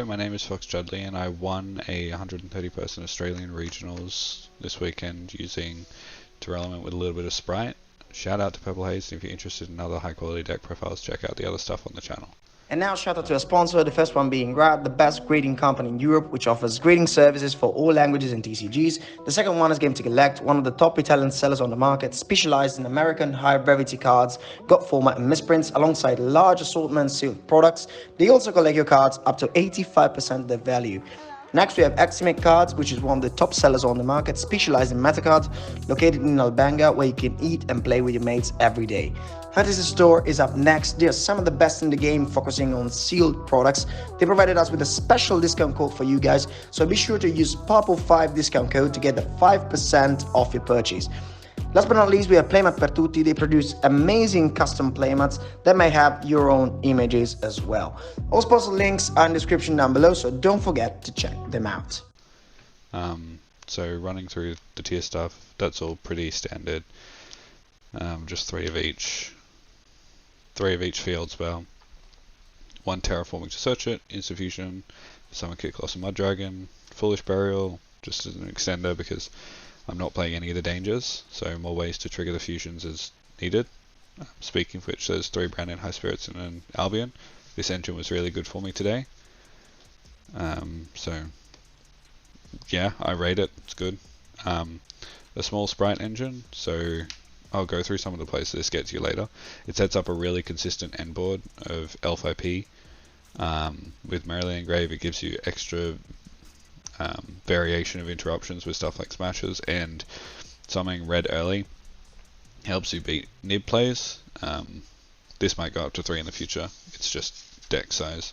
my name is Chudleigh and I won a 130 person Australian regionals this weekend using Tearlament with a little bit of Spright. Shout out to Purple Haze, and if you're interested in other high quality deck profiles, check out the other stuff on the channel. And now shout out to our sponsor, the first one being GRAAD, the best grading company in Europe, which offers grading services for all languages and TCGs. The second one is Game to Collect, one of the top Italian sellers on the market, specialized in American high rarity cards, got format and misprints, alongside large assortment sealed products. They also collect your cards up to 85% their value. Next, we have EXTIMATE-CARDS, which is one of the top sellers on the market, specialized in meta cards, located in Albania, where you can eat and play with your mates every day. Fantasy Store is up next. They are some of the best in the game, focusing on sealed products. They provided us with a special discount code for you guys, so be sure to use PURPLE5 discount code to get the 5% off your purchase. Last but not least, we have PLAYMAT per Tutti. They produce amazing custom playmats that may have your own images as well. All sponsor links are in the description down below, so don't forget to check them out. So running through the tier stuff, that's all pretty standard. Just three of each field spell. One terraforming to search it, instant fusion, summon Kick Loss and Mud Dragon, Foolish Burial, just as an extender because I'm not playing any of the dangers, so more ways to trigger the fusions is needed. Speaking of which, there's 3 brand new High Spirits and an Albion. This engine was really good for me today. So yeah, I rate it, it's good. A small Spright engine, so I'll go through some of the places this gets you later. It sets up a really consistent end board of Elf IP. With Narellan Engrave, it gives you extra variation of interruptions with stuff like smashes, and summoning red early helps you beat nib plays. This might go up to 3 in the future. It's just deck size.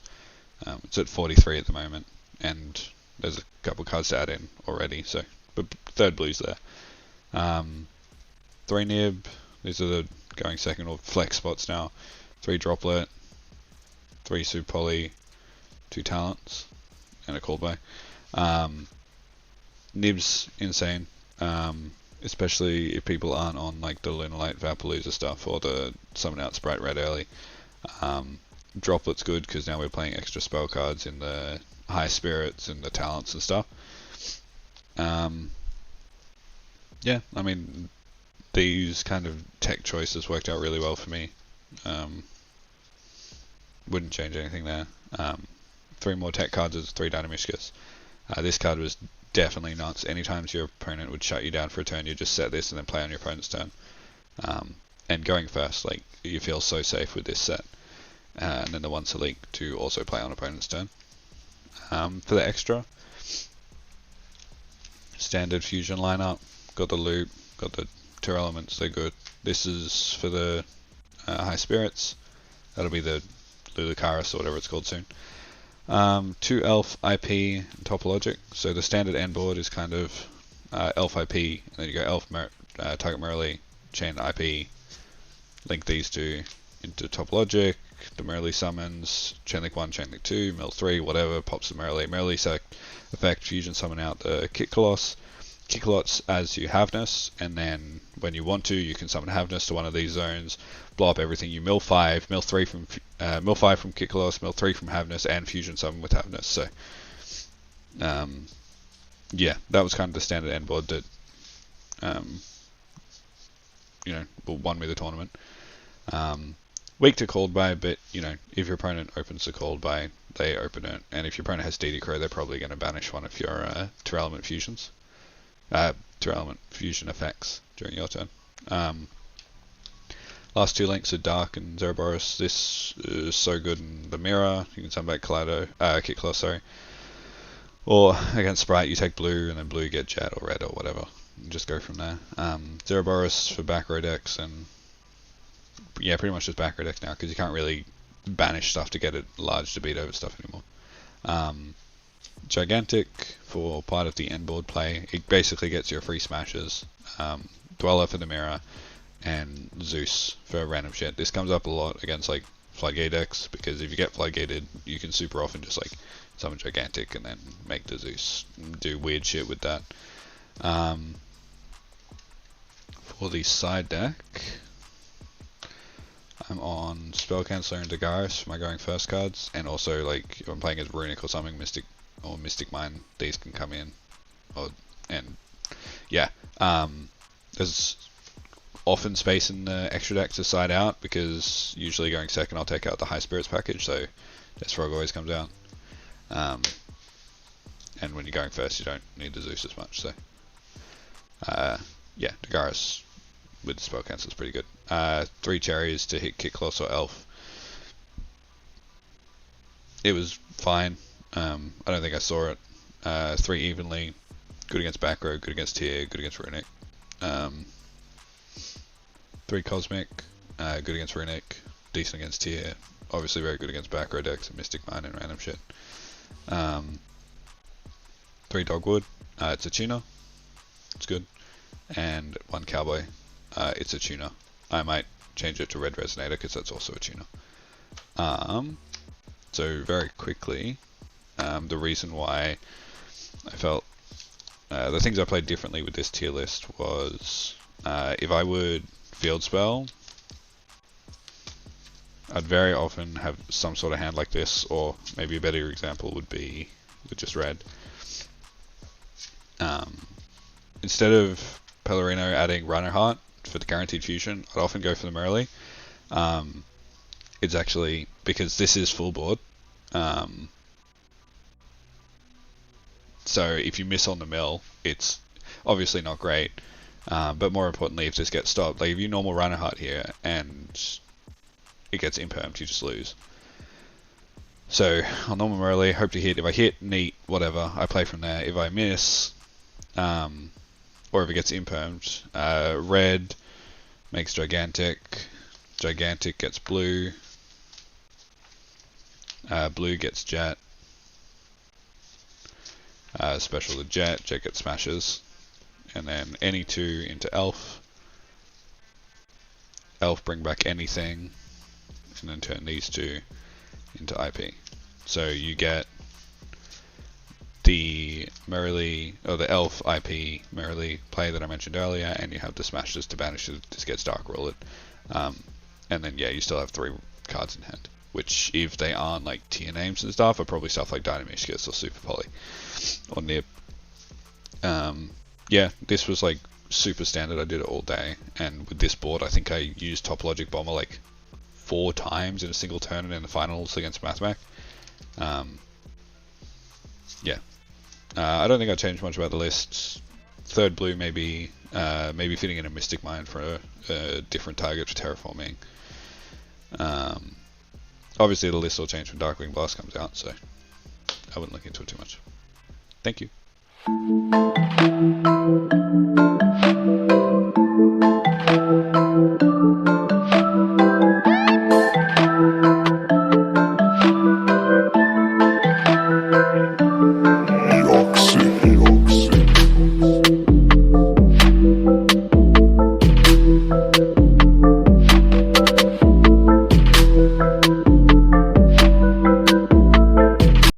It's at 43 at the moment, and there's a couple cards to add in already, so but third blue's there. 3 nib, these are the going second or flex spots now. 3 droplet, 3 super poly, 2 talents, and a called by. Nib's insane, especially if people aren't on like the Lunalight Vapalooza stuff or the summon out Spright red early. Droplet's good because now we're playing extra spell cards in the high spirits and the talents and stuff. Yeah, I mean, these kind of tech choices worked out really well for me. Wouldn't change anything there. 3 more tech cards is 3 Dynamiscus. This card was definitely nuts. Anytime your opponent would shut you down for a turn, you just set this and then play on your opponent's turn. And going first, like, you feel so safe with this set. And then the one Salik to also play on opponent's turn. For the extra, standard fusion lineup. Got the loop, got the Tearlaments, they're good. This is for the high spirits. That'll be the Lucaris or whatever it's called soon. 2 Elf IP and Topologic. So the standard end board is kind of Elf IP, and then you go Elf Target Merrily, Chain IP, link these two into Topologic, the Merrily summons, Chainlink 1, Chainlink 2, Mill 3, whatever, pops the Merrily. Merrily effect, fusion summon out the Kick Coloss. Kick Coloss as you Haveness, and then when you want to, you can summon Haveness to one of these zones, blow up everything. You mill 5, mill 3 from mill 5 from Kick Coloss, mill 3 from Haveness, and fusion summon with Haveness. So, yeah, that was kind of the standard end board that, won me the tournament. Weak to called by, but if your opponent opens the called by, they open it, and if your opponent has DD Crow, they're probably going to banish one of your Tearlament fusions. Tearlament fusion effects during your turn. Last 2 links are Dark and Zerberus. This is so good in the mirror. You can summon back Kick Coloss, sorry. Or against Spright, you take blue, and then blue get jet or red or whatever. And just go from there. Zerberus for back row decks, and yeah, pretty much just back row decks now, because you can't really banish stuff to get it large to beat over stuff anymore. Gigantic for part of the end board play. It basically gets your free smashes, Dweller for the mirror, and Zeus for random shit. This comes up a lot against like Floodgate decks, because if you get Floodgated, you can super often just like summon Gigantic and then make the Zeus do weird shit with that. For the side deck, I'm on Spell Canceller and Dagaris for my going first cards, and also like if I'm playing as Runic or something, Mystic or Mystic Mine, these can come in. And yeah, there's often space in the extra deck to side out, because usually going second I'll take out the High Spirits package, so Death Frog always comes out. And when you're going first you don't need the Zeus as much, so yeah, Dagaris with the Spell Cancel is pretty good. 3 cherries to hit Kick Loss or Elf. It was fine. I don't think I saw it. 3 evenly. Good against back row, good against tier, good against Runic. 3 Cosmic, good against Runic, decent against tier. Obviously very good against back row decks and Mystic Mine and random shit. 3 Dogwood, it's a tuner. It's good. And 1 Cowboy, it's a tuner. I might change it to Red Resonator because that's also a tuner. So very quickly, the reason why I felt the things I played differently with this tier list was if I would field spell, I'd very often have some sort of hand like this, or maybe a better example would be with just red. Instead of Pellerino adding Rhino Heart for the guaranteed fusion, I'd often go for the Merrily. It's actually, because this is full board, so if you miss on the mill, it's obviously not great, but more importantly, if this gets stopped, like if you normal Rhino Heart here and it gets impermed, you just lose. So on normal Merrily, hope to hit. If I hit, neat, whatever, I play from there. If I miss, or if it gets impermed, red makes gigantic, gigantic gets blue, blue gets jet, special to jet, jet gets smashes, and then any 2 into elf, elf bring back anything, and then turn these 2 into IP. So you get the Merrily, or the elf IP Merrily play that I mentioned earlier, and you have the smashes to banish it, this gets dark roll it, and then yeah, you still have 3 cards in hand, which if they aren't like tier names and stuff, are probably stuff like Dynamishkis or Super Poly or Nib. Yeah, this was like super standard. I did it all day, and with this board I think I used Top Logic Bomber like 4 times in a single turn and in the finals against MathMac. Yeah, I don't think I changed much about the list. 3rd blue maybe fitting in a Mystic Mine for a different target for terraforming. Obviously the list will change when Darkwing Blast comes out, so I wouldn't look into it too much. Thank you.